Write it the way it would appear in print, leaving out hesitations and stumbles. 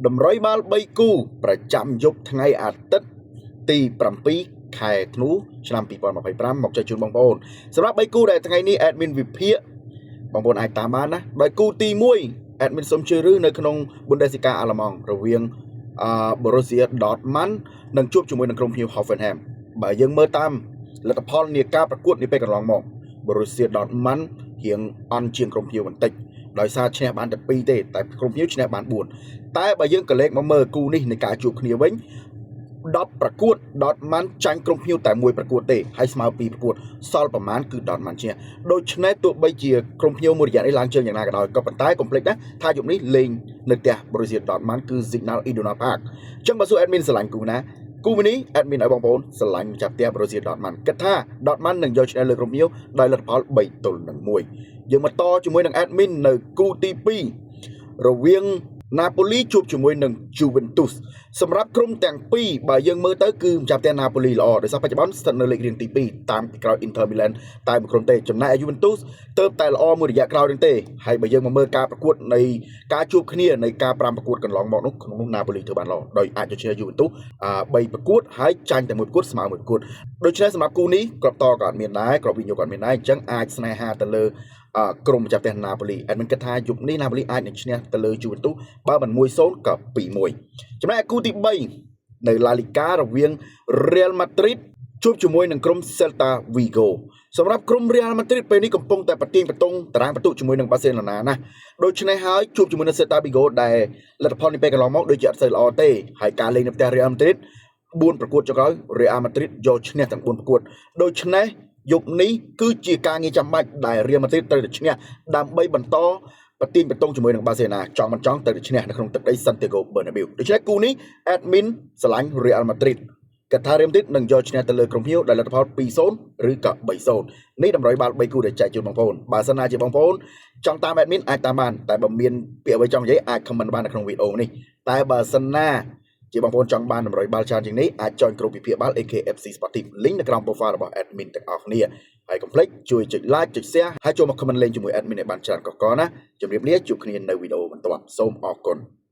តម្រុយបាល់3គូប្រចាំយប់ថ្ងៃអាទិត្យទី7ខែធ្នូឆ្នាំ2025មកចែកជូនបងប្អូនសម្រាប់3គូដែលថ្ងៃនេះ admin វិភាគបងប្អូនអាចតាមបានណាដោយគូទី1 admin សូមជឿឬនៅក្នុង Bundesliga អាល្លឺម៉ង់រវាងBorussia Dortmund នឹងជួបជាមួយនឹងក្រុមភ្ញៀវ Hoffenheim បើយើងមើលតាមលទ្ធផលនៃការប្រកួតនាពេលកន្លងមក Borussia Dortmund រៀងអន់ជាងក្រុមភ្ញៀវបន្តិចដោយសារឈ្នះបានតែ2ទេតែក្រុមភ្ញៀវឈ្នះបាន4តែបើយើងក៏លេខមកមើលគូនេះនៃការជួបគ្នាវិញ10ប្រកួត Dortmund ចាញ់ក្រុមភ្ញៀវតែ1ប្រកួតទេហើយស្មើ2ប្រកួតសល់ប្រមាណគឺ Dortmund ឈ្នះដូច្នេះទោះបីជាក្រុមភ្ញៀវមួយរយៈនេះឡើងជើងយ៉ាងណាក៏ដោយក៏ប៉ុន្តែកុំភ្លេចណាថាយប់នេះលេងនៅផ្ទះ Borussia Dortmund គឺ Signal Iduna Park អញ្ចឹងបើសួរ admin ស្រឡាញ់គូណាគូនេះ admin ឲ្យបងប្អូនស្រឡាញ់ម្ចាស់ផ្ទះ Borussia Dortmund គិតថា Dortmund នឹងយកឈ្នះលើក្រុមភ្ញៀវដោយលទ្ធផល3-1យើងមកតជាមួយនឹង admin នៅគូទី2រវាងNapoli ជួបជាមួយនឹង Juventus សម្រាប់ក្រុមទាំងពីរបើយើងមើលទៅគឺម្ចាស់ផ្ទះ Napoli ល្អដោយសារបច្ចុប្បន្នស្ថិតនៅលេខរៀងទី2តាមពីក្រោយ Inter Milan តែមួយក្រុមទេចំណែក Juventus ទើបតែល្អមួយរយៈក្រោយនឹងទេហើយបើយើងមកមើលការប្រកួតនៃការជួបគ្នានៃការ5ប្រកួតកន្លងមកនោះក្នុងនោះ Napoli ធ្វើបានល្អដោយអាចយកឈ្នះ Juventus 3ប្រកួតហើយចាញ់តែ1ប្រកួតស្មើ1ប្រកួតដូច្នេះសម្រាប់គូនេះក្របតក៏អត់មានដែរក្របវិនិយោគក៏អត់មានដែរអញ្ចឹងអាចស្នេហាទៅលើក្រុមម្ចាស់ផ្ទះ Napoli admin គិតថាយប់នេះ Napoli អាចនឹងឈ្នះទៅលើ Juventus បើមិន 1-0 ក៏ 2-1 ចំណែកគូទី3នៅ La Liga រវាង Real Madrid ជួបជាមួយនឹងក្រុម Celta Vigo សម្រាប់ក្រុម Real Madrid ពេលនេះកំពុងតែប្រទៀងបតុងតារាងពិន្ទុជាមួយនឹង Barcelona ណាដូច្នេះហើយជួបជាមួយនឹង Celta Vigo ដែលលទ្ធផលនេះពេលកន្លងមកដូចជាអត់សូវល្អទេហើយការលេងនៅផ្ទះ Real Madrid 4ប្រកួតចុងក្រោយ Real Madrid យកឈ្នះទាំង4ប្រកួតដូច្នេះយប់នេះគឺជាការងារចាំបាច់ដែល Real Madrid ត្រូវតែឈ្នះដើម្បីបន្តប្រទៀងបតុងជាមួយនឹង Barcelona ចង់មិនចង់ត្រូវតែឈ្នះនៅក្នុងទឹកដី Santiago Bernabeu ដូច្នេះគូនេះ admin ស្រឡាញ់ Real Madrid កថា Real Madrid នឹងយកឈ្នះទៅលើក្រុមភ្ញៀវដោយលទ្ធផល 2-0 ឬក៏ 3-0 នេះតម្រូវបាល់3គូដែលចែកជូនបងប្អូនបើសិនណាជាបងប្អូនចង់តាម admin អាចតាមបានតែបើមានពាក្យអ្វីចង់និយាយអាច comment បាននៅក្នុងវីដេអូនេះតែបើសិនណាជាបងប្អូនចង់បានតម្រុយបាល់ច្រើនជាងនេះអាច join ក្រុមវិភាគបាល់ AKFC Sportive link នៅក្រោម profile របស់ admin ទាំងអស់គ្នាហើយកុំភ្លេចជួយចុច like ចុច share ហើយចូលមក comment លេងជាមួយ admin ឲ្យបានច្រើនកកណាជម្រាបលាជួបគ្នានៅវីដេអូបន្ទាប់សូមអរគុណ